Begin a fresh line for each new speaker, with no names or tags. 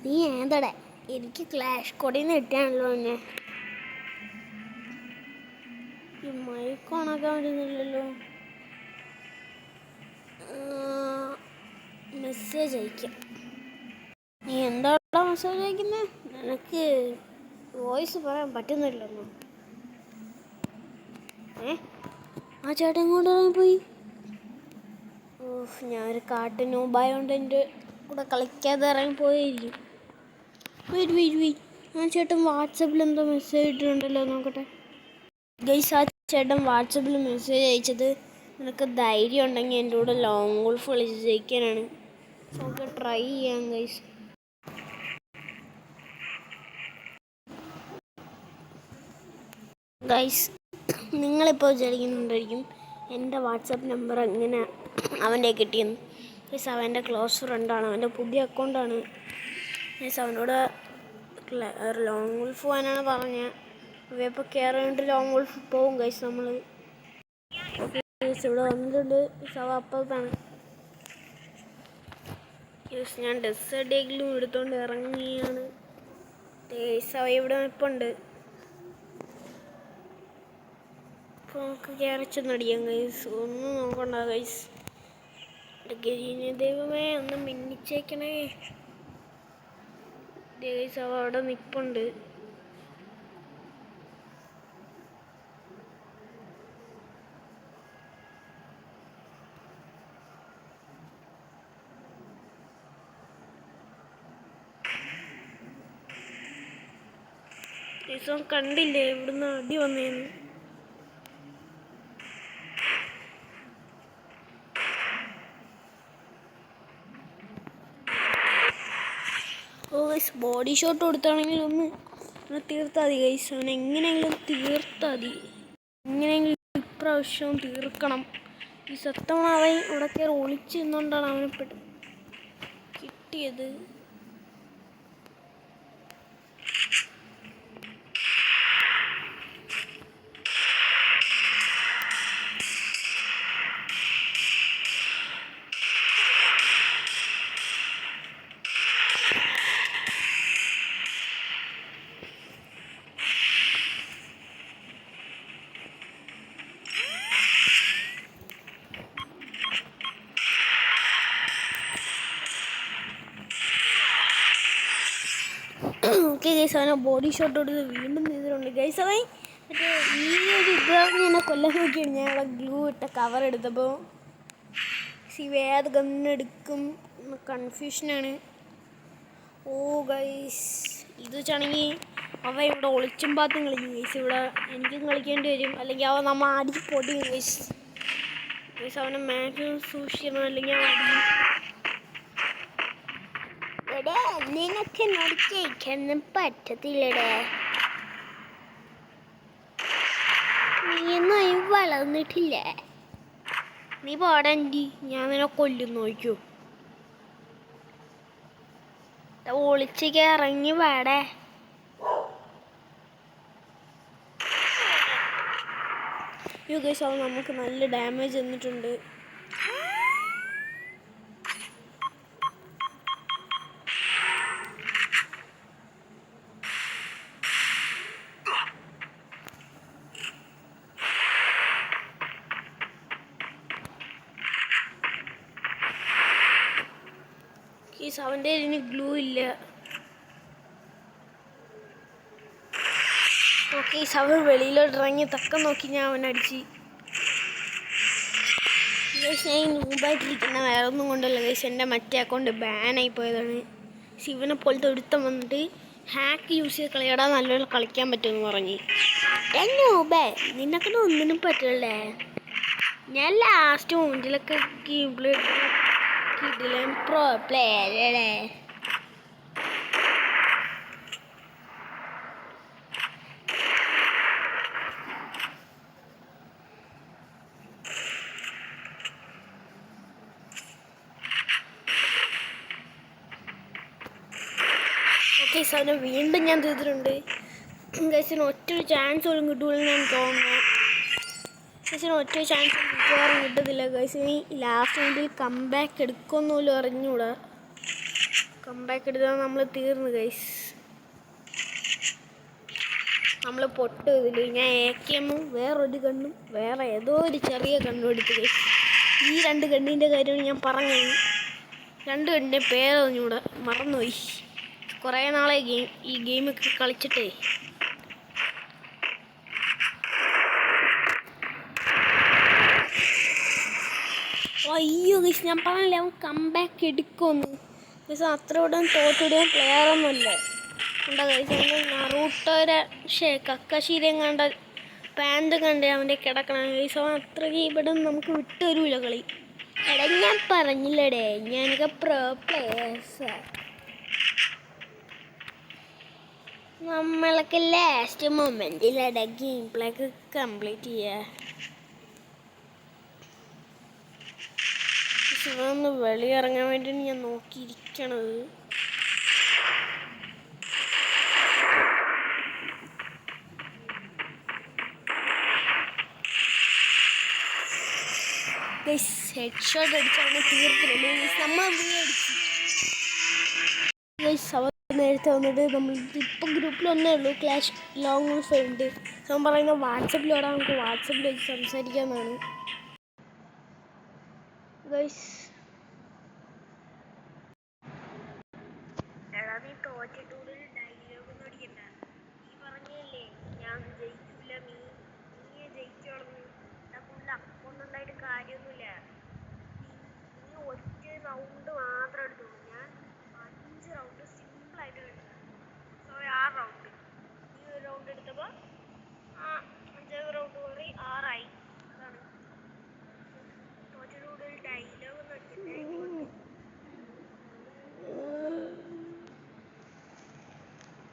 നീ ഏതടെ എനിക്ക് ക്ലാഷ് കൊടിന്ന് കിട്ടിയാണല്ലോ എന്നെ. ഈ മൈക്ക് ഓണാക്കാൻ പറ്റുന്നില്ലല്ലോ. മെസ്സേജ് അയക്കാം. നീ എന്താ മെസ്സേജ് അയക്കുന്നത്? നിനക്ക് വോയിസ് പറയാൻ പറ്റുന്നില്ലെന്നോ? ആ ചേട്ടൻ ഇങ്ങോട്ട് ഇറങ്ങിപ്പോയി. ഞാനൊരു കാട്ട് നൂബായോണ്ട് എൻ്റെ കൂടെ കളിക്കാതെ ഇറങ്ങിപ്പോയിരിക്കും. വെയിറ്റ് ആ ചേട്ടൻ വാട്സപ്പിൽ എന്തോ മെസ്സേജ് ഇട്ടിട്ടുണ്ടല്ലോ, നോക്കട്ടെ. ഗൈസ്, ആ ചേട്ടൻ വാട്സപ്പിൽ മെസ്സേജ് അയച്ചത് നിനക്ക് ധൈര്യം ഉണ്ടെങ്കിൽ എൻ്റെ കൂടെ ലോങ് ഗോൾഫ് കളിച്ച് ജയിക്കാനാണ്. നമുക്ക് ട്രൈ ചെയ്യാം ഗൈസ്. ഗൈസ്, നിങ്ങളിപ്പോൾ വിചാരിക്കുന്നുണ്ടായിരിക്കും എൻ്റെ വാട്സപ്പ് നമ്പർ എങ്ങനെ അവൻ്റെ കിട്ടിയെന്ന്. ഗൈസ്, അവൻ്റെ ക്ലോസ് ഫ്രണ്ടാണ്, അവൻ്റെ പുതിയ അക്കൗണ്ടാണ്. ഗൈസ്, അവനോട് ലോങ് ഗോൾഫ് പോകാനാണ് പറഞ്ഞത്. ഇപ്പോൾ കയറിയിട്ട് ലോങ് ഗോൾഫ് പോകും ഗൈസ്. നമ്മൾ ഇവിടെ വന്നിട്ടുണ്ട്. അവ അപ്പത്താണ്. ഗൈസ്, ഞാൻ ഡെസേർട്ട് എങ്കിലും എടുത്തുകൊണ്ട് ഇറങ്ങിയാണ്. ഗൈസ്, അവ ഇവിടെ നിൽപ്പുണ്ട്. അപ്പോൾ നമുക്ക് കയറിച്ചെന്നടിയാം ഗൈസ്. ഒന്നും നോക്കണ്ട ഗൈസ്. ഗരീനെ ദൈവമേ ഒന്ന് മിന്നിച്ചേക്കണേ. ഗൈസ്, അവ അവിടെ നിൽപ്പുണ്ട്. ഗൈസ്, അവൻ കണ്ടില്ലേ ഇവിടുന്ന് അടി വന്നേന്ന്. ഗൈസ്, ബോഡി ഷോട്ട് കൊടുത്താണെങ്കിൽ ഒന്ന് തീർത്താൽ മതി ഗൈസ്. അവൻ എങ്ങനെയെങ്കിലും തീർത്താൽ മതി. എങ്ങനെയെങ്കിലും ഇപ്രാവശ്യം തീർക്കണം. ഈ സത്തവണ അവൻ ഇവിടെ കയറി ഒളിച്ച് നിന്നുകൊണ്ടാണ് അവനെ കിട്ടിയത്. ഓക്കെ ഗൈസ്, അവനെ ബോഡി ഷോട്ട് കൊടുത്ത് വീണ്ടും ചെയ്തിട്ടുണ്ട് ഗൈസ്. അവൻ മറ്റേ ഈ ഒരു ഇങ്ങനെ കൊല്ലാൻ നോക്കിയാണ്. ഞാൻ അവിടെ ഗ്ലൂ ഇട്ട കവർ എടുത്തപ്പോൾ ഏത് ഗണ്ണെടുക്കും കൺഫ്യൂഷനാണ്. ഓ ഗൈസ്, ഇത് വെച്ചാണെങ്കിൽ അവൻ ഇവിടെ ഒളിച്ചും പാത്തും കളിക്കും ഗൈസ്. ഇവിടെ എനിക്കും കളിക്കേണ്ടി വരും, അല്ലെങ്കിൽ അവൻ നമ്മൾ അടി പൊടിയും ഗൈസ്. ഗൈസ്, അവനെ മാക്സിമം സൂക്ഷിക്കണം, അല്ലെങ്കിൽ അവൻ അടിക്കും. നിനക്ക് ജയിക്കാനൊന്നും പറ്റത്തില്ലടേ. നീയൊന്നും വളർന്നിട്ടില്ല. നീ പാടണ്ടി, ഞാൻ നിന്നെ കൊല്ലുന്നു നോക്കൂ. ഒളിച്ചേക്ക് ഇറങ്ങി പാടേ. ഗൈസ്, അവൻ നമുക്ക് നല്ല ഡാമേജ് തന്നിട്ടുണ്ട്. അവൻ്റെ ഇനി ഗ്ലൂ ഇല്ല. ഓക്കെ, അവൻ വെളിയിലോട്ട് ഇറങ്ങി തക്കം നോക്കി ഞാൻ അവനടിച്ച്. ഗൈസ്, ഞാൻ നൂബായിട്ടിരിക്കുന്ന വേറെ ഒന്നും കൊണ്ടല്ല ഗൈസ്. എൻ്റെ മറ്റേ അക്കൗണ്ട് ബാനായി പോയതാണ്. ശിവനെ പോലത്തെ ഒരുത്തം വന്നിട്ട് ഹാക്ക് യൂസ് ചെയ്ത് കളിയാടാൻ നല്ലപോലെ കളിക്കാൻ പറ്റുമെന്ന് പറഞ്ഞ്. നൂബേ, നിനക്കൊന്നും ഒന്നിനും പറ്റില്ലേ. ഞാൻ ലാസ്റ്റ് മുന്നിലൊക്കെ കിടിലൻ പ്രോ പ്ലെയറേ. ഓക്കെ, അവനെ വീണ്ടും ഞാൻ ചെയ്തിട്ടുണ്ട് ഗൈസിന്. ഒറ്റൊരു ചാൻസ് പോലും കിട്ടുമെന്ന് ഞാൻ തോന്നുന്നു. ഗൈസിന് ഒറ്റൊരു ചാൻസ് മിക്കവാറും കിട്ടത്തില്ല ഗൈസ്. ഇനി ലാസ്റ്റ് മിനിറ്റിൽ കംബാക്ക് എടുക്കുമെന്ന് പോലും അറിഞ്ഞൂടാ. കമ്പാക്ക് എടുത്താൽ നമ്മൾ തീർന്നു ഗൈസ്. നമ്മൾ പൊട്ട് ഇതിൽ ഞാൻ AKM വേറൊരു കണ്ണും വേറെ ഏതോ ഒരു ചെറിയ കണ്ണും എടുത്ത് ഗൈസ്. ഈ 2 കണ്ണിൻ്റെ കാര്യമാണ് ഞാൻ പറഞ്ഞത്. 2 കണ്ണിൻ്റെ പേരൊന്നുകൂടെ മറന്നുപോയി. കുറേ നാളെ ഈ ഗെയിമൊക്കെ കളിച്ചിട്ടേ. അയ്യോ ഗൈസ്, ഞാൻ പറഞ്ഞില്ലേ അവൻ കംബാക്ക് എടുക്കുമെന്ന്. ഗൈസ് അത്രയോടും തോറ്റിടും പ്ലെയറൊന്നുമല്ല. എന്താ ഗൈസ്, അവൻ്റെ നറൂട്ടോരെ കക്കശീരം കണ്ട പാൻറ് കണ്ട് അവൻ്റെ കിടക്കണം ഗൈസ്. അവൻ അത്രയ്ക്ക് ഇവിടെ നമുക്ക് വിട്ടുതരൂല കളി. എടാ ഞാൻ പറഞ്ഞില്ലടേ, ഞാനൊക്കെ പ്രോ പ്ലേയേഴ്സാ. നമ്മളൊക്കെ ലാസ്റ്റ് മൊമെൻറ്റിലടാ ഗെയിം പ്ലേ ഒക്കെ കംപ്ലീറ്റ് ചെയ്യുക. ഒന്ന് വെളിയിറങ്ങാൻ വേണ്ടിയാണ് ഞാൻ നോക്കിയിരിക്കണത്. Head shot അടിച്ചാണ് തീർത്തില്ല. നമ്മൾ നേരത്തെ വന്നിട്ട് നമ്മൾ ഇപ്പം ഗ്രൂപ്പിൽ ഒന്നേ ഉള്ളൂ, ക്ലാഷ് ലോങ് ഫ്രണ്ട്. ഞാൻ പറയുന്നത് വാട്സപ്പിലോടാ, നമുക്ക് വാട്സപ്പിൽ വെച്ച് സംസാരിക്കാമെന്നാണ് ഗൈസ്. എടാ നീ തോറ്റിട്ടൂടെ ഡയലോഗ് ഒന്നും അടിക്കണ്ട. നീ പറഞ്ഞല്ലേ ഞാൻ ജയിക്കൂല, നീയെ ജയിച്ചോളൂ. ഫുൾ അക്കൊന്നുണ്ടായിട്ട് കാര്യമൊന്നുമില്ല. നീ ഒറ്റ റൗണ്ട് മാത്രം എടുത്തോളൂ. ഞാൻ 5 റൗണ്ട് സിമ്പിളായിട്ട് എടുത്തു. 6 റൗണ്ട് നീ ഒരു റൗണ്ട് എടുത്തപ്പോൾ 5 റൗണ്ട് കയറി 6 ആയി. അതാണ് തോറ്റിട്ടൂടെ ഡയലോഗ് ഒന്നും അടിക്കണ്ടേ.